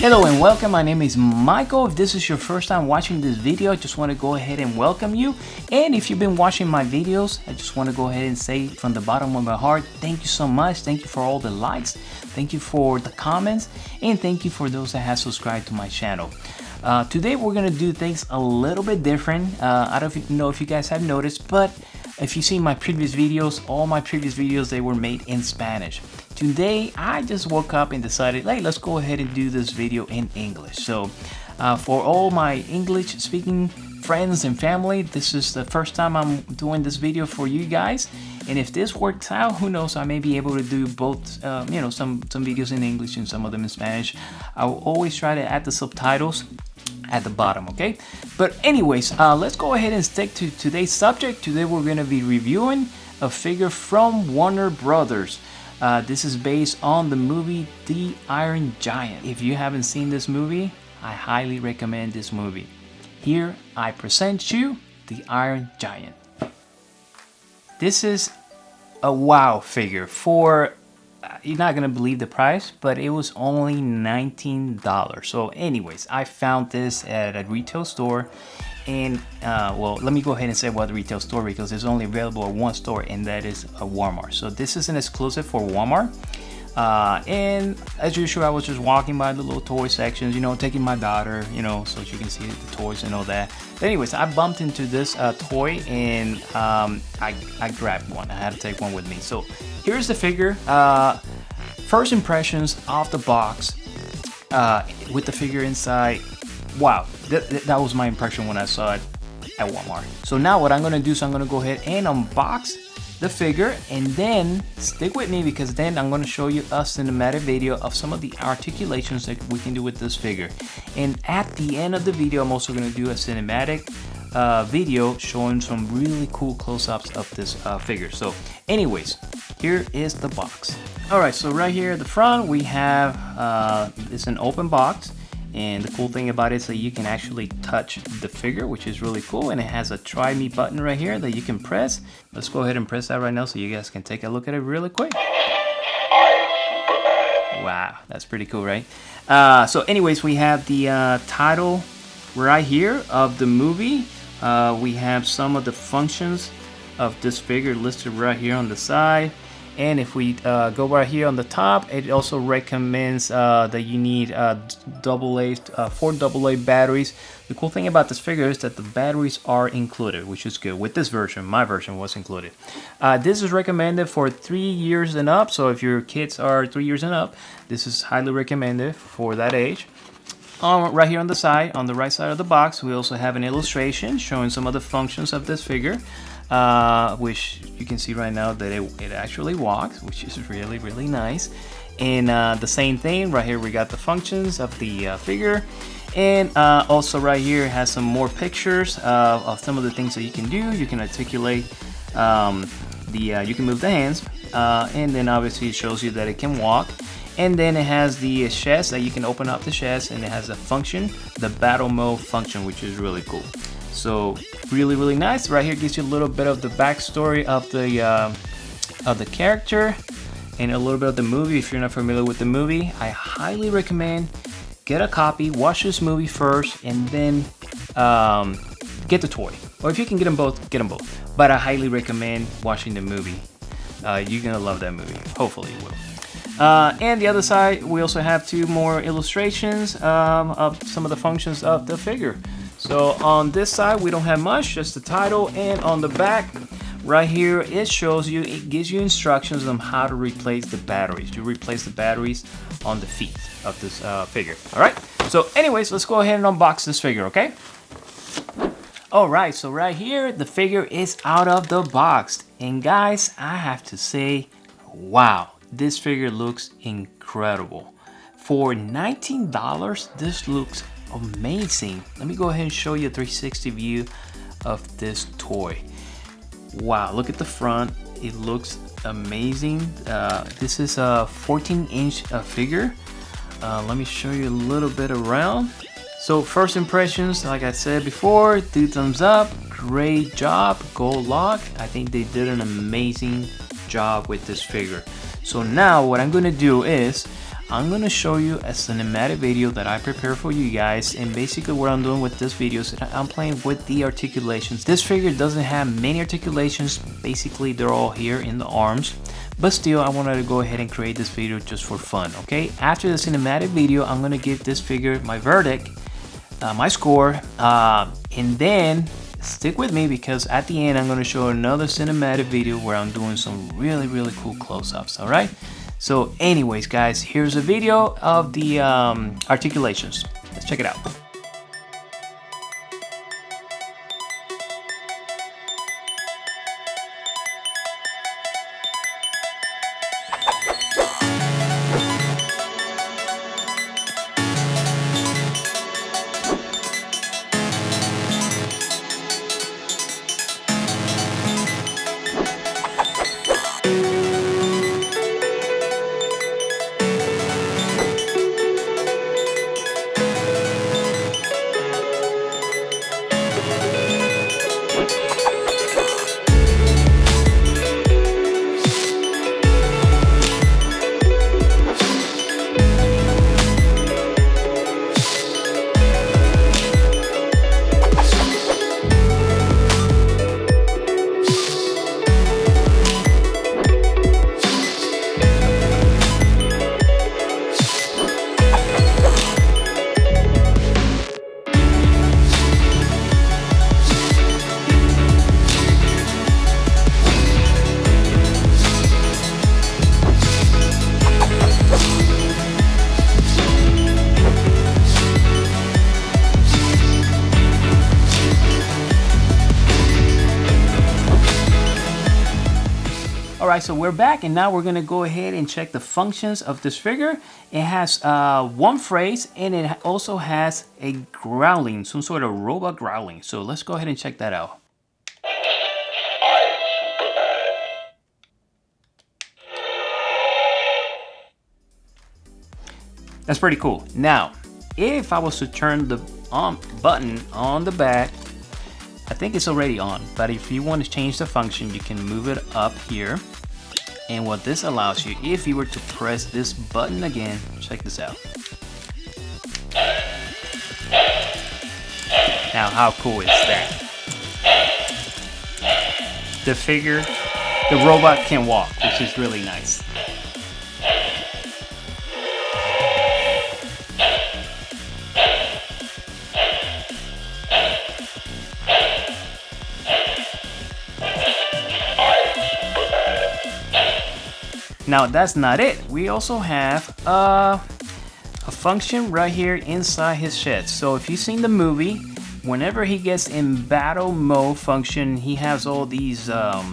Hello and welcome, my name is Michael. If this is your first time watching this video, I just want to go ahead and welcome you. And if you've been watching my videos, I just want to go ahead and say from the bottom of my heart, thank you so much. Thank you for all the likes, thank you for the comments, and thank you for those that have subscribed to my channel. Today we're going to do things a little bit different. I don't know if you guys have noticed, but if you see my previous videos, all my previous videos, they were made in Spanish. Today, I just woke up and decided, hey, let's go ahead and do this video in English. So, for all my English speaking friends and family, this is the first time I'm doing this video for you guys. And if this works out, who knows, I may be able to do both, some videos in English and some of them in Spanish. I will always try to add the subtitles at the bottom, okay? But anyways, let's go ahead and stick to today's subject. Today we're going to be reviewing a figure from Warne Brothers. This is based on the movie The Iron Giant. If you haven't seen this movie, I highly recommend this movie. Here I present you The Iron Giant. This is a wow figure for, you're not gonna believe the price, but it was only $19. So anyways, I found this at a retail store. And well, let me go ahead and say what the retail store, because it's only available at one store, and that is a Walmart. So this is an exclusive for Walmart. And as usual, I was just walking by the little toy sections, taking my daughter, so she can see the toys and all that. But anyways, I bumped into this toy, and I grabbed one. I had to take one with me. So here's the figure. First impressions off the box with the figure inside. Wow, that was my impression when I saw it at Walmart. So now what I'm going to do is I'm going to go ahead and unbox the figure, and then stick with me, because then I'm going to show you a cinematic video of some of the articulations that we can do with this figure. And at the end of the video, I'm also going to do a cinematic video showing some really cool close-ups of this figure. So anyways, here is the box. Alright, so right here at the front we have, it's an open box. And the cool thing about it is that you can actually touch the figure, which is really cool. And it has a try me button right here that you can press. Let's go ahead and press that right now so you guys can take a look at it really quick. Wow, that's pretty cool, right? So anyways, we have the title right here of the movie. We have some of the functions of this figure listed right here on the side. And if we go right here on the top, it also recommends that you need 4 AA batteries. The cool thing about this figure is that the batteries are included, which is good. With this version, my version was included. This is recommended for 3 years and up. So if your kids are 3 years and up, this is highly recommended for that age. Right here on the side, on the right side of the box, we also have an illustration showing some of the functions of this figure. Which you can see right now that it actually walks, which is really, really nice. And the same thing right here, we got the functions of the figure. And also right here it has some more pictures of some of the things that you can do. You can articulate, you can move the hands, and then obviously it shows you that it can walk. And then it has the chest that you can open up the chest, and it has a function, the battle mode function, which is really cool. So really, really nice. Right here gives you a little bit of the backstory of the character and a little bit of the movie. If you're not familiar with the movie, I highly recommend get a copy, watch this movie first, and then get the toy. Or if you can get them both, get them both. But I highly recommend watching the movie. You're gonna love that movie. Hopefully you will. And the other side, we also have 2 more illustrations of some of the functions of the figure. So on this side, we don't have much, just the title. And on the back, right here, it gives you instructions on how to replace the batteries. You replace the batteries on the feet of this figure. All right. So anyways, let's go ahead and unbox this figure, okay? All right. So right here, the figure is out of the box. And guys, I have to say, wow, this figure looks incredible. For $19, this looks amazing. Let me go ahead and show you a 360 view of this toy. Wow, look at the front. It looks amazing. This is a 14-inch figure. Let me show you a little bit around. So first impressions, like I said before, 2 thumbs up. Great job, Goldlok. I think they did an amazing job with this figure. So now what I'm gonna do is I'm gonna show you a cinematic video that I prepared for you guys, and basically what I'm doing with this video is that I'm playing with the articulations. This figure doesn't have many articulations, basically they're all here in the arms, but still I wanted to go ahead and create this video just for fun, okay? After the cinematic video, I'm gonna give this figure my verdict, my score, and then stick with me because at the end I'm going to show another cinematic video where I'm doing some really cool close-ups. All right, so anyways guys, here's a video of the articulations. Let's check it out. Alright, so we're back, and now we're going to go ahead and check the functions of this figure. It has one phrase, and it also has a growling, some sort of robot growling. So let's go ahead and check that out. That's pretty cool. Now, if I was to turn the button on the back, I think it's already on, but if you want to change the function, you can move it up here. And what this allows you, if you were to press this button again, check this out. Now, how cool is that? The figure, the robot can walk, which is really nice. Now that's not it. We also have a function right here inside his shed. So if you've seen the movie, whenever he gets in battle mode function, he has all these I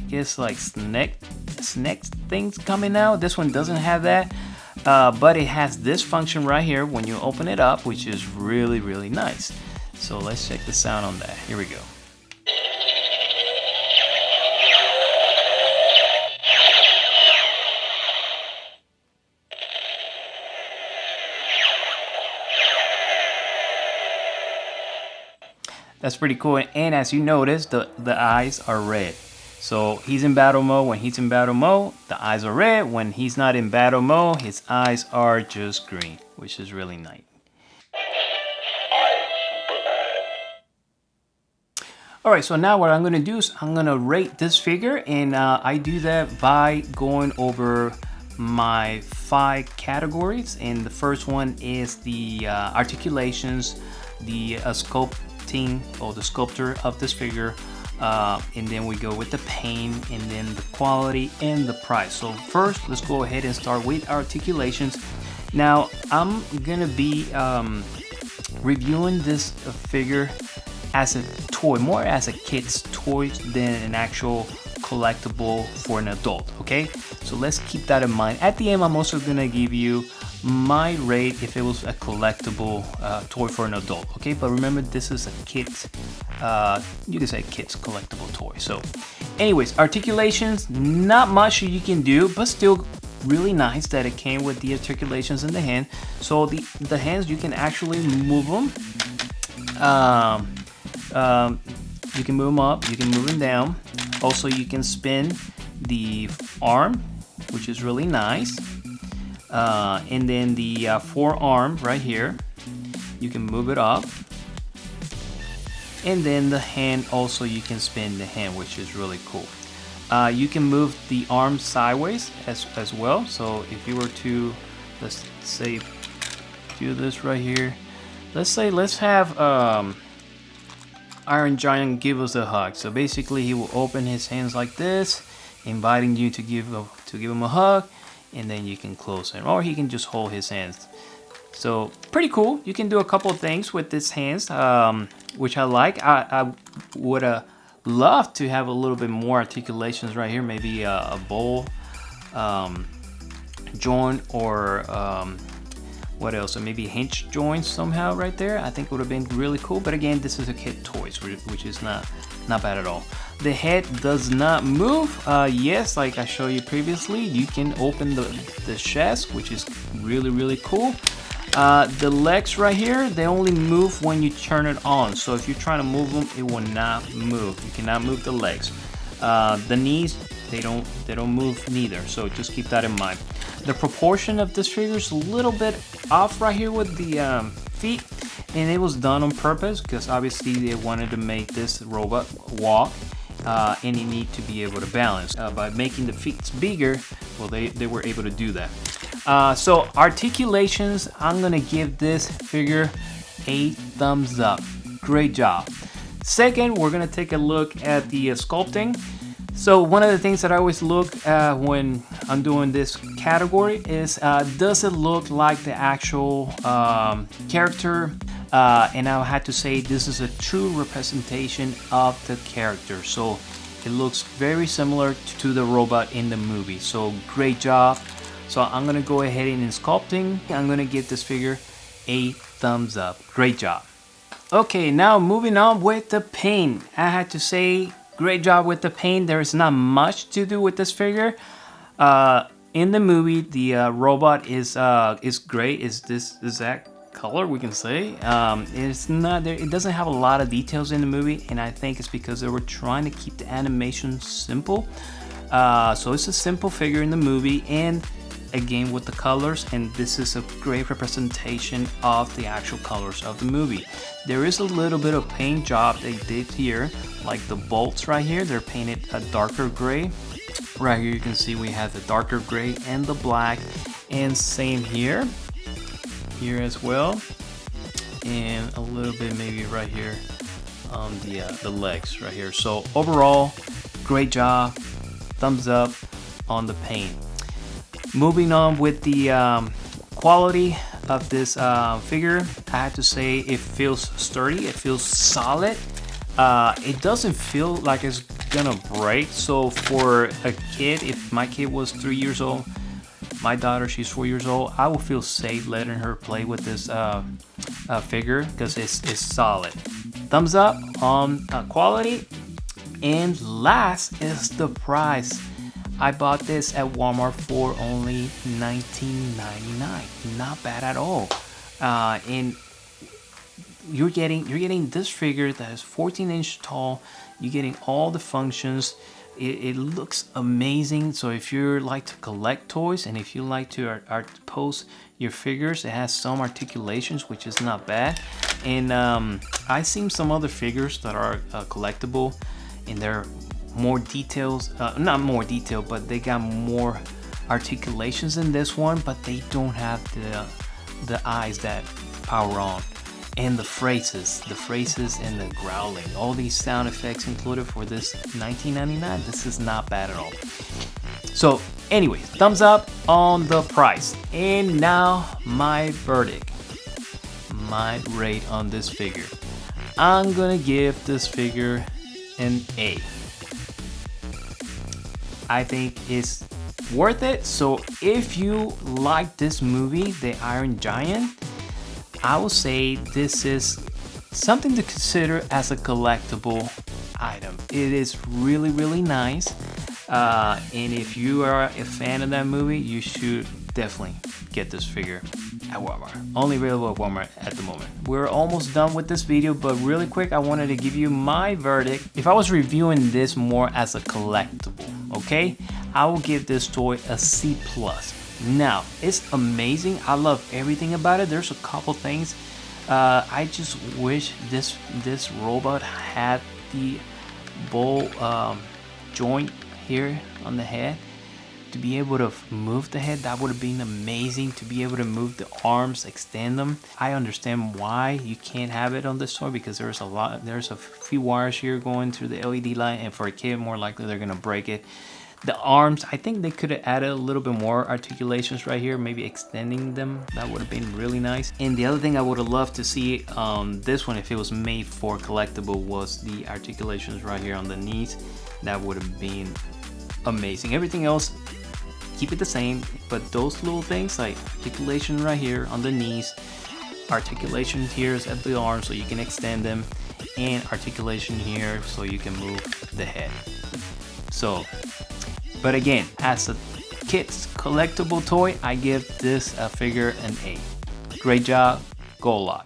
guess like snake things coming out. This one doesn't have that, but it has this function right here when you open it up, which is really nice. So let's check the sound on that. Here we go. That's pretty cool, and as you notice, the eyes are red. So he's in battle mode. When he's in battle mode, the eyes are red. When he's not in battle mode, his eyes are just green, which is really nice. Alright, so now what I'm going to do is I'm going to rate this figure, and I do that by going over my 5 categories. And the first one is the articulations, the sculpting or the sculptor of this figure, and then we go with the paint, and then the quality and the price. So first, let's go ahead and start with articulations. Now I'm gonna be reviewing this figure as a toy, more as a kid's toy than an actual collectible for an adult. Okay, so let's keep that in mind. At the end, I'm also gonna give you my rate if it was a collectible toy for an adult. Okay, but remember, this is a kid's, you can say kid's collectible toy. So anyways, articulations, not much you can do, but still really nice that it came with the articulations in the hand. So the hands, you can actually move them. You can move them up, you can move them down. Also, you can spin the arm, which is really nice. And then the forearm right here, you can move it up. And then the hand also, you can spin the hand, which is really cool. You can move the arm sideways as well. So if you were to, let's say, do this right here. Let's have Iron Giant give us a hug. So basically, he will open his hands like this, inviting you to give him a hug, and then you can close it, or he can just hold his hands. So pretty cool. You can do a couple of things with these hands, which I like. I would love to have a little bit more articulations right here, maybe a bowl joint, or what else? So maybe hinge joints somehow right there. I think would have been really cool. But again, this is a kid toys, which is not bad at all. The head does not move. Yes, like I showed you previously, you can open the chest, which is really cool. The legs right here, they only move when you turn it on. So if you're trying to move them, it will not move. You cannot move the legs. The knees, they don't move neither. So just keep that in mind. The proportion of this figure is a little bit off right here with the feet, and it was done on purpose because obviously they wanted to make this robot walk, and you need to be able to balance. By making the feet bigger, well, they were able to do that. So Articulations, I'm gonna give this figure a thumbs up. Great job. Second, we're gonna take a look at the sculpting. So one of the things that I always look when I'm doing this category is, does it look like the actual character? And I had to say this is a true representation of the character. So it looks very similar to the robot in the movie. So great job. So I'm gonna go ahead and in sculpting, I'm gonna give this figure a thumbs up. Great job. Okay, now moving on with the paint. I had to say, great job with the paint. There is not much to do with this figure. In the movie, the robot is great. Is this exact color, we can say. It's not there. It doesn't have a lot of details in the movie, and I think it's because they were trying to keep the animation simple. So it's a simple figure in the movie, and again with the colors, and this is a great representation of the actual colors of the movie. There is a little bit of paint job they did here, like the bolts right here, they're painted a darker gray. Right here you can see we have the darker gray and the black, and same here as well, and a little bit maybe right here on the legs right here. So overall, great job, thumbs up on the paint. Moving on with the quality of this figure, I have to say it feels sturdy, it feels solid. It doesn't feel like it's gonna break. So for a kid, if my kid was 3 years old, my daughter, she's 4 years old, I will feel safe letting her play with this figure because it's solid. Thumbs up on quality. And last is the price. I bought this at Walmart for only $19.99. Not bad at all. And you're getting this figure that is 14-inch tall. You're getting all the functions. It looks amazing. So if you like to collect toys, and if you like to post your figures, it has some articulations, which is not bad. And I've seen some other figures that are collectible, and they're more details, not more detail, but they got more articulations in this one, but they don't have the eyes that power on, and the phrases and the growling, all these sound effects included for this $19.99. This is not bad at all. So anyways, thumbs up on the price. And now my verdict, my rate on this figure. I'm gonna give this figure an A. I think it's worth it. So if you like this movie, The Iron Giant, I will say this is something to consider as a collectible item. It is really nice, and if you are a fan of that movie, you should definitely get this figure at Walmart. Only available at Walmart at the moment. We're almost done with this video, but really quick, I wanted to give you my verdict. If I was reviewing this more as a collectible, okay, I will give this toy a C+. Now, it's amazing. I love everything about it. There's a couple things. I just wish this robot had the ball joint here on the head to be able to move the head. That would have been amazing, to be able to move the arms, extend them. I understand why you can't have it on this toy, because there's a few wires here going through the LED light, and for a kid, more likely they're gonna break it. The arms, I think they could have added a little bit more articulations right here, maybe extending them. That would have been really nice. And the other thing I would have loved to see on this one, if it was made for collectible, was the articulations right here on the knees. That would have been amazing. Everything else, keep it the same, but those little things like articulation right here on the knees, articulation here at the arms so you can extend them, and articulation here so you can move the head. So, but again, as a kid's collectible toy, I give this figure an A. Great job, Goldlok.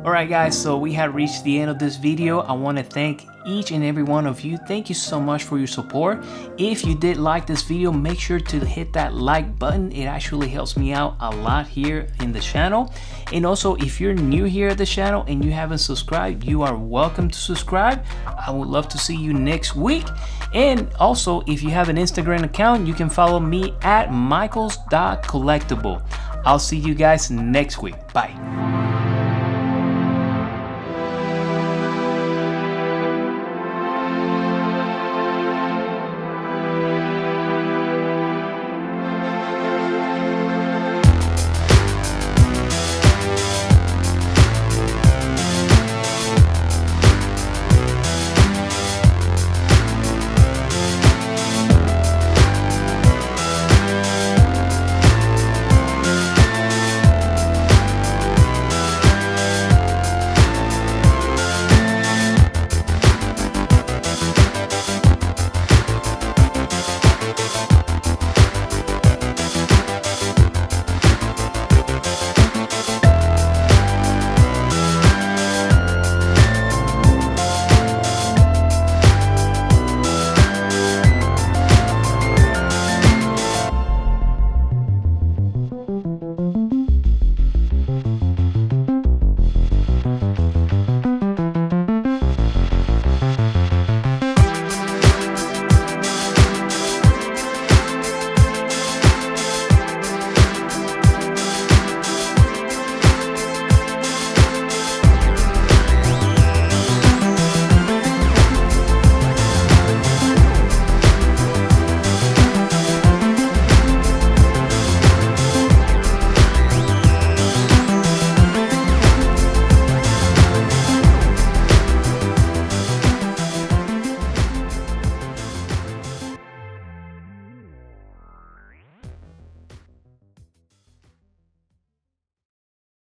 Alright guys, so we have reached the end of this video. I want to thank each and every one of you. Thank you so much for your support. If you did like this video, make sure to hit that like button. It actually helps me out a lot here in the channel. And also, if you're new here at the channel and you haven't subscribed, you are welcome to subscribe. I would love to see you next week. And also, if you have an Instagram account, you can follow me at michaels.collectible. I'll see you guys next week. Bye.